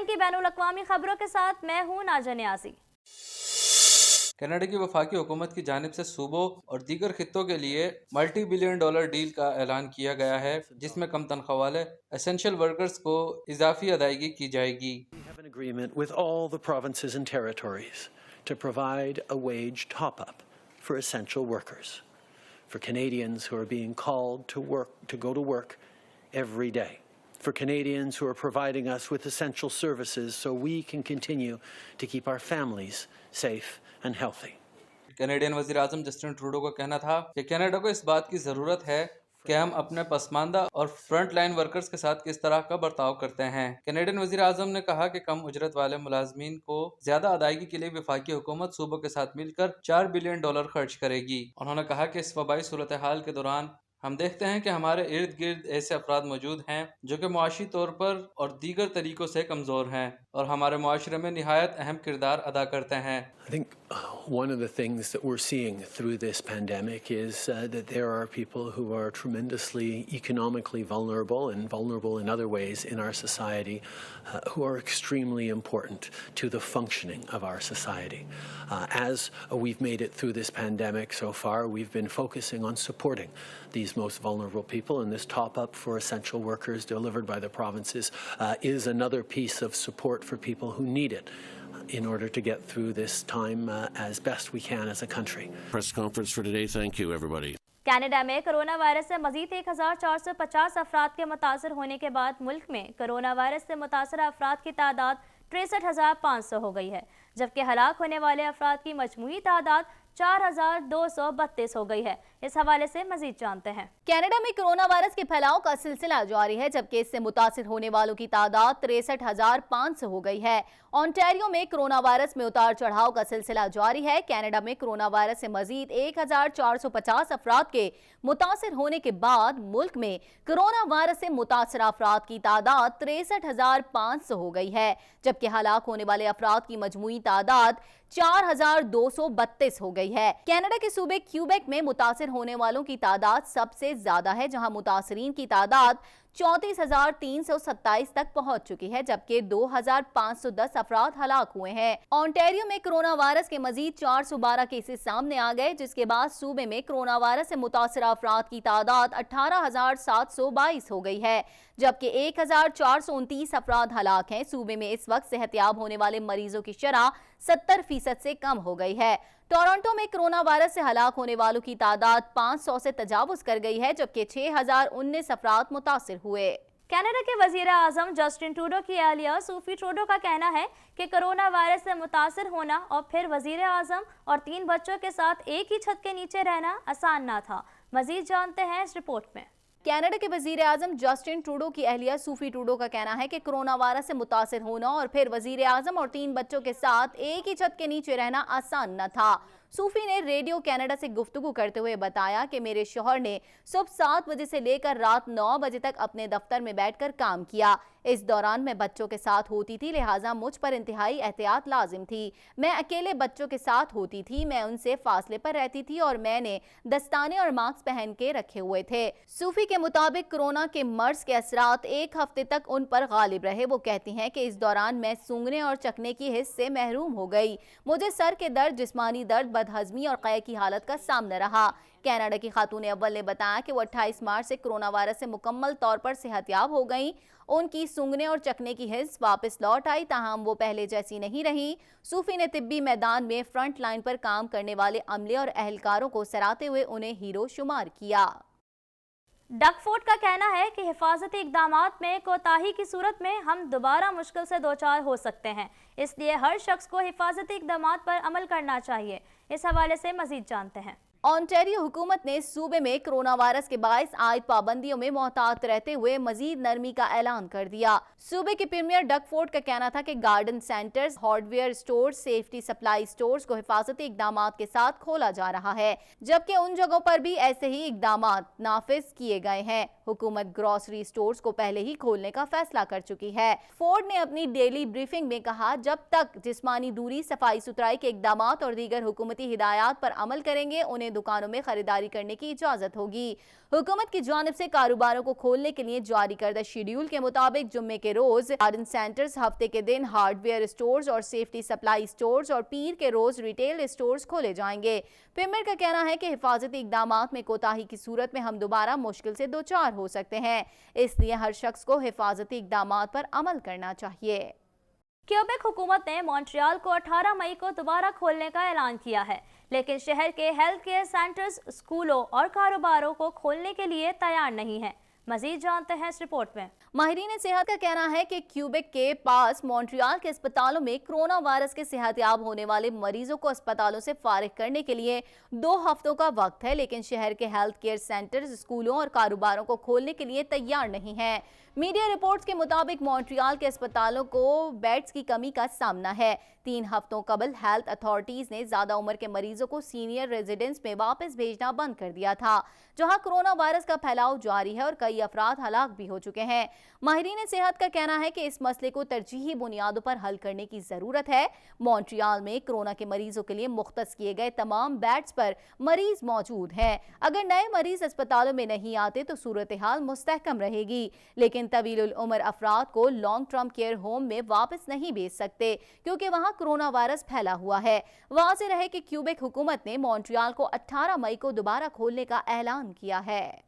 की बैनुल अक़वामी खबरों के साथ मैं हूँ नाज़ा नियाज़ी। कनाडा की वफाकी हुकूमत की जानिब से सूबों और दीगर खित्तों के लिए मल्टी बिलियन डॉलर डील का ऐलान किया गया है, जिसमें कम तनख्वाह वाले एसेंशियल वर्कर्स को इजाफी अदायगी की जाएगी। We have an agreement with all the provinces and territories to provide a wage top-up for essential workers, for Canadians who are being called to go to work every day, for Canadians who are providing us with essential services so we can continue to keep our families safe and healthy. Canadian वज़ीर आज़म Justin Trudeau का कहना था कि Canada को इस बात की ज़रूरत है कि हम अपने पसमानदा और फ्रंट लाइन वर्कर्स के साथ किस तरह का बर्ताव करते हैं। कैनेडियन वज़ीर आज़म ने कहा कि कम उजरत वाले मुलाजमीन को ज़्यादा अदायगी के लिए वफाकी हुकूमत सूबों के साथ मिलकर $4 बिलियन खर्च करेगी। उन्होंने कहा कि इस वबाई सूरत हाल के दौरान हम देखते हैं कि हमारे इर्द गिर्द ऐसे अफराद मौजूद हैं जो कि मुआशी तौर पर और दीगर तरीक़ों से कमज़ोर हैं और हमारे मुआशरे में निहायत अहम किरदार अदा करते हैं। I think one of the things that we're seeing through this pandemic is that there are people who are tremendously economically vulnerable and vulnerable in other ways in our society who are extremely important to the functioning of our society. As we've made it through this pandemic so far, we've been focusing on supporting these most vulnerable people, and this top-up for essential workers delivered by the provinces is another piece of support for people who need it in order to get through this time as best we can as a country. Press conference for today. Thank you, everybody. Canada में corona virus से मजीद 1450 अफराद के मुतासर होने के बाद मुल्क में कोरोना वायरस से मुतासर अफराद की तादाद 63,500 हो गई है, जबकि हलाक होने वाले अफराद की मजमूई तादाद 4,232 हो गई है। इस हवाले से मजीद जानते हैं। कनाडा में कोरोना वायरस के फैलाव का सिलसिला जारी है, जबकि इससे मुतासिर होने वालों की तादाद 63,500 हो गई है। ओंटारियो में कोरोना वायरस में उतार चढ़ाव का सिलसिला जारी है। कनाडा में कोरोना वायरस से मजीद 1,450 अफराद के मुतासिर होने के बाद मुल्क में कोरोना वायरस से मुतासर अफराद की तादाद 63,500 हो गई है, जबकि हलाक होने वाले अफराद की मजमूई तादाद 4,232 हो गई है। कनाडा के सूबे क्यूबेक में मुतासिर होने वालों की तादाद सबसे ज्यादा है, जहां मुतासरीन की तादाद 34,327 तक पहुंच चुकी है, जबकि 2,510 अफराद हलाक हुए हैं। ओंटारियो में कोरोना वायरस के मजीद 412 केसेस सामने आ गए, जिसके बाद सूबे में कोरोना वायरस से मुतासर अफराद की तादाद 18,722 हो गई है, जबकि 1,429 अफराद हलाक हैं। सूबे में इस वक्त सेहतयाब होने वाले मरीजों की शरह 70% से कम हो गई है। टोरंटो में कोरोना वायरस से हलाक होने वालों की तादाद 500 से तजावुज कर गई है, जबकि 6,019 अफराद मुतासिर हुए। कनाडा के वजीर आज़म जस्टिन ट्रूडो की अहलिया सूफी ट्रूडो का कहना है कि कोरोना वायरस से मुतासर होना और फिर वजीर आज़म और 3 बच्चों के साथ एक ही छत के नीचे रहना आसान ना था। मजीद जानते हैं इस रिपोर्ट में। कनाडा के वजीर आज़म जस्टिन ट्रूडो की अहलिया सूफी ट्रूडो का कहना है कि कोरोना वायरस से मुतासिर होना और फिर वजीर आज़म और 3 बच्चों के साथ एक ही छत के नीचे रहना आसान न था। सूफी ने रेडियो कनाडा से गुफ्तगू करते हुए बताया कि मेरे शौहर ने सुबह 7 बजे से लेकर रात 9 बजे तक अपने दफ्तर में बैठकर काम किया। इस दौरान मैं बच्चों के साथ होती थी, लिहाजा मुझ पर इंतहाई एहतियात लाजिम थी। मैं अकेले बच्चों के साथ होती थी, मैं उनसे फासले पर रहती थी और मैंने दस्ताने और मास्क पहन के रखे हुए थे। सूफी के मुताबिक कोरोना के मर्ज के असरात 1 हफ्ते तक उन पर गालिब रहे। वो कहती हैं कि इस दौरान मैं सूंघने और चखने की हिस्स से महरूम हो गई। मुझे सर के दर्द, जिस्मानी दर्द, बदहजमी और क़य की हालत का सामना रहा। कनाडा की खातून अव्वल ने बताया कि वो 28 मार्च से कोरोना वायरस से मुकम्मल तौर पर सेहतयाब हो गईं। उनकी सूंघने और चखने की हिस्स वापस लौट आई, ताहम वो पहले जैसी नहीं रही। सूफी ने तिब्बी मैदान में फ्रंट लाइन पर काम करने वाले अमले और अहलकारों को सराहते हुए उन्हें हीरो शुमार किया। डकफोर्ड का कहना है कि हिफाजती इक़दामात में कोताही की सूरत में हम दोबारा मुश्किल से दोचार हो सकते हैं, इसलिए हर शख्स को हिफाजती इक़दामात पर अमल करना चाहिए। इस हवाले से मजीद जानते हैं। ओंटारियो हुकूमत ने सूबे में कोरोना वायरस के बायस आयद पाबंदियों में मोहतात रहते हुए मजीद नरमी का ऐलान कर दिया। सूबे के प्रीमियर डकफोर्ड का कहना था कि garden centres, hardware stores, safety supply stores को हिफाजती इकदामात के साथ खोला जा रहा है, जबकि उन जगहों पर भी ऐसे ही इकदामात नाफिज किए गए हैं। हुकूमत ग्रोसरी स्टोर्स को पहले ही खोलने का फैसला कर चुकी है। फोर्ड ने अपनी डेली ब्रीफिंग में कहा, जब तक जिस्मानी दूरी, सफाई सुथराई के इकदामात और दीगर हुकूमती हिदायत पर अमल करेंगे, उन्हें उन्हें दुकानों में खरीदारी करने की इजाजत होगी। हुकूमत की जानिब से कारोबारों को खोलने के लिए जारी करदा शेड्यूल के मुताबिक जुम्मे के रोज गार्डन सेंटर्स, हफ्ते के दिन हार्डवेयर स्टोर्स और सेफ्टी सप्लाई स्टोर्स और पीर के रोज रिटेल स्टोर्स खोले जाएंगे। पिमर का कहना है कि हिफाजती इकदामात में कोताही की सूरत में हम दोबारा मुश्किल से दो चार हो सकते हैं, इसलिए हर शख्स को हिफाजती इकदामात पर अमल करना चाहिए। क्यूबेक हुकूमत ने मॉन्ट्रियल को 18 मई को दोबारा खोलने का ऐलान किया है, लेकिन शहर के हेल्थ केयर सेंटर्स, स्कूलों और कारोबारों को खोलने के लिए तैयार नहीं है। मजीद जानते हैं इस रिपोर्ट में। माहिरीन सेहत का कहना है कि क्यूबेक के पास मॉन्ट्रियल के अस्पतालों में कोरोना वायरस के सेहतयाब होने वाले मरीजों को अस्पतालों से फारिग करने के लिए 2 हफ्तों का वक्त है, लेकिन शहर के हेल्थ केयर सेंटर्स, स्कूलों और कारोबारों को खोलने के लिए तैयार नहीं है। मीडिया रिपोर्ट्स के मुताबिक मॉन्ट्रियल के अस्पतालों को बेड्स की कमी का सामना है। 3 हफ्तों कबल हेल्थ अथॉरिटीज ने ज्यादा उम्र के मरीजों को सीनियर रेजिडेंस में वापस भेजना बंद कर दिया था, जहां कोरोना वायरस का फैलाव जारी है और कई अफराद हलाक भी हो चुके हैं। माहिरीन सेहत का कहना है कि इस मसले को तरजीही बुनियादों पर हल करने की जरूरत है। मॉन्ट्रियल में कोरोना के मरीजों के लिए मुख्तस किए गए तमाम बेड्स पर मरीज मौजूद हैं। अगर नए मरीज अस्पतालों में नहीं आते तो सूरत हाल मुस्तहकम रहेगी, लेकिन तवील उम्र अफराद को लॉन्ग टर्म केयर होम में वापस नहीं भेज सकते क्योंकि वहां कोरोना वायरस फैला हुआ है। वाज़ेह रहे कि क्यूबेक हुकूमत ने मॉन्ट्रियल को 18 मई को दोबारा खोलने का ऐलान किया है।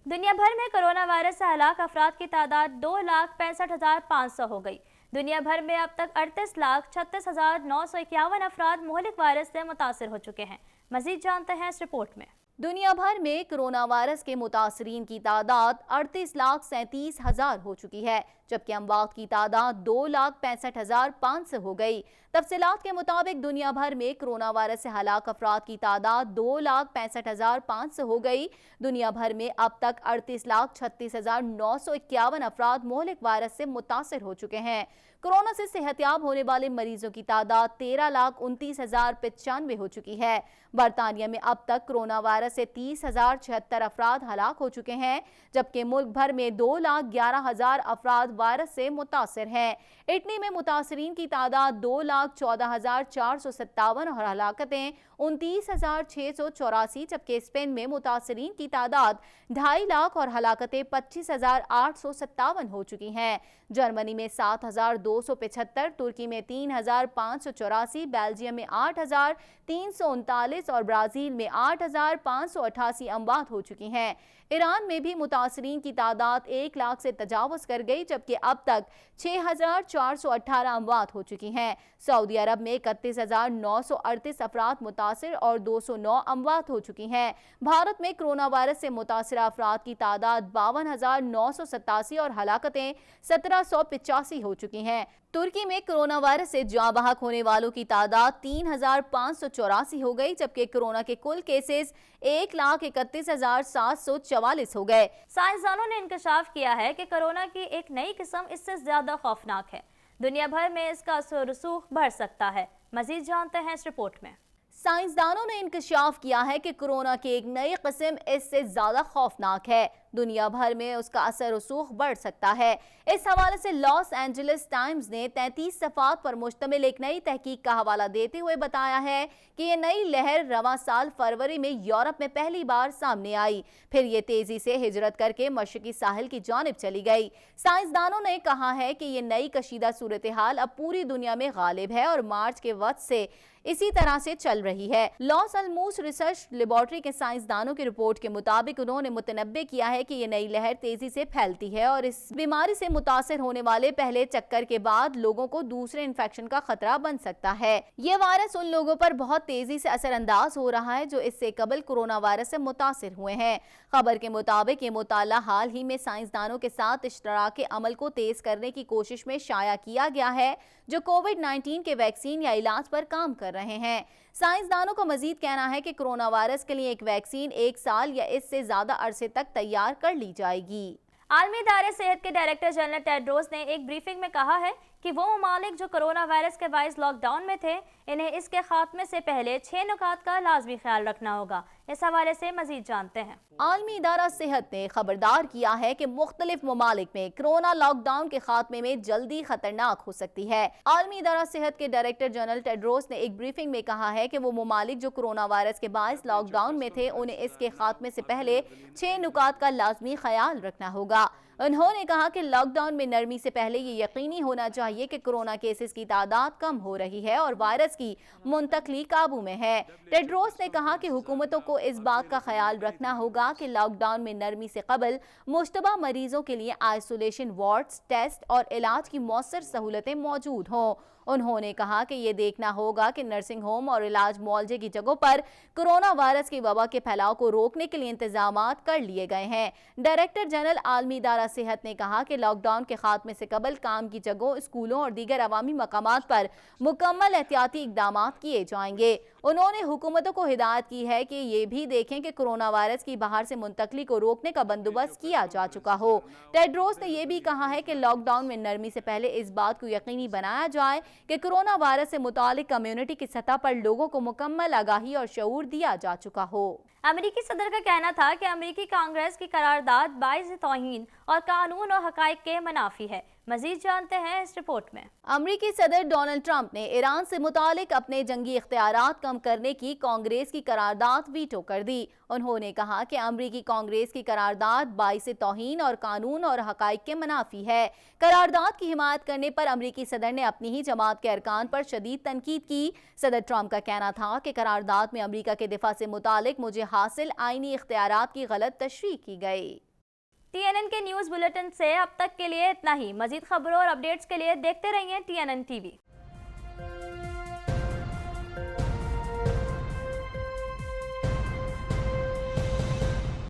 दुनिया भर में कोरोना वायरस से हलाक अफराद की तादाद 2,65,500 हो गई। दुनिया भर में अब तक 38,36,951 अफराद मुहलिक वायरस से मुतासर हो चुके हैं। मजीद जानते हैं इस रिपोर्ट में। दुनिया भर में कोरोना वायरस के मुतासरीन की तादाद 38,37,000 हो चुकी है, जबकि अमवात की तादाद 2,65,500 हो गई। तफसीलात के मुताबिक दुनिया भर में कोरोना वायरस से हलाक अफराद की तादाद 2,65,500 हो गई। दुनिया भर में अब तक 38,36,951 अफराद मुहलिक वायरस से मुतासर हो चुके हैं। कोरोना से सेहतयाब होने वाले मरीजों की तादाद 13,29,095 हो चुकी है। बरतानिया में अब तक कोरोना वायरस से 30,076 अफराद हलाक हो चुके हैं, जबकि मुल्क भर में 2,11,000 अफराद वायरस से मुतासर हैं। इटली में मुतासरीन की तादाद 2,14,457 और हलाकतें 29,684, जबकि स्पेन में मुतासरीन की तादाद 2.5 लाख और हलाकतें 25,857 हो चुकी हैं। जर्मनी में 7,275, तुर्की में 3,584, बेल्जियम में 8,339 और ब्राजील में 8,588 अमवात हो चुकी हैं। ईरान में भी मुतासरीन की तादाद 1 लाख से तजावुज कर गई, जबकि अब तक 6,418 अमवात हो चुकी हैं। सऊदी अरब में 31,938 अफराद मुतासिर और 209 अमवात हो चुकी हैं। भारत में कोरोना वायरस से मुतासिर अफराद की तादाद 52,987 और हलाकतें 1,785 हो चुकी हैं। तुर्की में कोरोना वायरस से जाँ बहक होने वालों की तादाद 3,584 हो गई, जबकि कोरोना के कुल केसेस 1,31,744 हो गए। साइंसदानों ने इंकशाफ किया है कि कोरोना की एक नई किस्म इससे ज्यादा खौफनाक है। दुनिया भर में इसका असर रसूख बढ़ सकता है। मजीद जानते हैं इस रिपोर्ट में। साइंसदानों ने इंकशाफ किया है कि कोरोना की एक नई किस्म इससे ज्यादा खौफनाक है। दुनिया भर में उसका असर रसूख बढ़ सकता है। इस हवाले से लॉस एंजलिस टाइम्स ने 33 सफ़ात पर मुश्तमिल एक नई तहकीक का हवाला देते हुए बताया है कि ये नई लहर रवां साल फरवरी में यूरोप में पहली बार सामने आई, फिर ये तेजी से हिजरत करके मशरकी साहिल की जानिब चली गई। साइंसदानों ने कहा है कि ये नई कशीदा सूरत हाल अब पूरी दुनिया में गालिब है और मार्च के वक्त से इसी तरह से चल रही है। लॉस अलमूस रिसर्च लेबोरेटरी के साइंसदानों की रिपोर्ट के मुताबिक उन्होंने मुतनब्बे किया है कि ये नई लहर तेजी से फैलती है और इस बीमारी से मुतासिर होने वाले पहले चक्कर के बाद लोगों को दूसरे इन्फेक्शन का खतरा बन सकता है। ये वायरस उन लोगों पर बहुत तेजी से असरअंदाज हो रहा है जो इससे कबल कोरोना वायरस से मुतासिर हुए हैं। खबर के मुताबिक ये मुताला हाल ही में साइंसदानों के साथ इश्तराक अमल को तेज करने की कोशिश में शाया किया गया है, जो कोविड-19 के वैक्सीन या इलाज पर काम कर रहे हैं। साइंसदानों का मजीद कहना है कि कोरोना वायरस के लिए एक वैक्सीन 1 साल या इससे ज्यादा अरसे तक तैयार कर ली जाएगी। आलमी इदारे सेहत के डायरेक्टर जनरल टेड्रोस ने एक ब्रीफिंग में कहा है कि वो ममालिक जो कोरोना वायरस के बाइस लॉकडाउन में थे, इन्हें इसके खात्मे से पहले 6 नुकात का लाजमी ख्याल रखना होगा। इस हवाले से मजीद जानते हैं। आलमी इदारा सेहत ने खबरदार किया है कि मुख्तलिफ ममालिक में कोरोना लॉकडाउन के खात्मे में जल्दी खतरनाक हो सकती है। आलमी इदारा सेहत के डायरेक्टर जनरल टेड्रोस ने एक ब्रीफिंग में कहा है कि वो ममालिक जो कोरोना वायरस के बाइस लॉकडाउन में थे, उन्हें इसके खात्मे से पहले 6 नुकात का लाजमी ख्याल रखना होगा। उन्होंने कहा कि लॉकडाउन में नरमी से पहले ये यकीनी होना चाहिए कि कोरोना केसेस की तादाद कम हो रही है और वायरस की मुंतकली काबू में है। टेड्रोस ने कहा कि हुकूमतों को इस बात का ख्याल रखना होगा कि लॉकडाउन में नरमी से कबल मुश्तबा मरीजों के लिए आइसोलेशन वार्ड्स, टेस्ट और इलाज की मौसर सहूलतें मौजूद हों। उन्होंने कहा कि ये देखना होगा कि नर्सिंग होम और इलाज मुआलजे की जगहों पर कोरोना वायरस की वबा के फैलाव को रोकने के लिए इंतजामात कर लिए गए हैं। डायरेक्टर जनरल आलमी इदारा सेहत ने कहा कि लॉकडाउन के खात्मे से कबल काम की जगहों, स्कूलों और दीगर अवामी मकामात पर मुकम्मल एहतियाती इकदामात किए जाएंगे। उन्होंने हुकूमतों को हिदायत की है कि ये भी देखें कि कोरोना वायरस की बाहर से मुंतकली को रोकने का बंदोबस्त किया जा चुका हो। टेड्रोस ने यह भी कहा है कि लॉकडाउन में नरमी से पहले इस बात को यकीनी बनाया जाए कि कोरोना वायरस से मुतालिक कम्युनिटी की सतह पर लोगों को मुकम्मल आगाही और शऊर दिया जा चुका हो। अमेरिकी सदर का कहना था कि अमेरिकी कांग्रेस की करारदाद बाइज़ तौहीन और कानून और हकाइक के मुनाफी है। मजीद जानते हैं इस रिपोर्ट में। अमेरिकी सदर डोनाल्ड ट्रंप ने ईरान से मुतालिक अपने जंगी इख्तियारात कम करने की कांग्रेस की करारदाद वीटो कर दी। उन्होंने कहा कि अमेरिकी कांग्रेस की करारदाद बाइस तौहीन और कानून और हकाइक के मुनाफी है। करारदाद की हिमायत करने पर अमेरिकी सदर ने अपनी ही जमात के अरकान पर शदीद तनकीद की। सदर ट्रंप का कहना था कि करारदाद में अमेरिका के दिफा से मुतालिक मुझे हासिल आईनी इख्तियारात की गलत तशरीह की गई। TNN के न्यूज़ बुलेटिन से अब तक के लिए इतना ही। मजीद खबरों और अपडेट्स के लिए देखते रहिए TNN TV।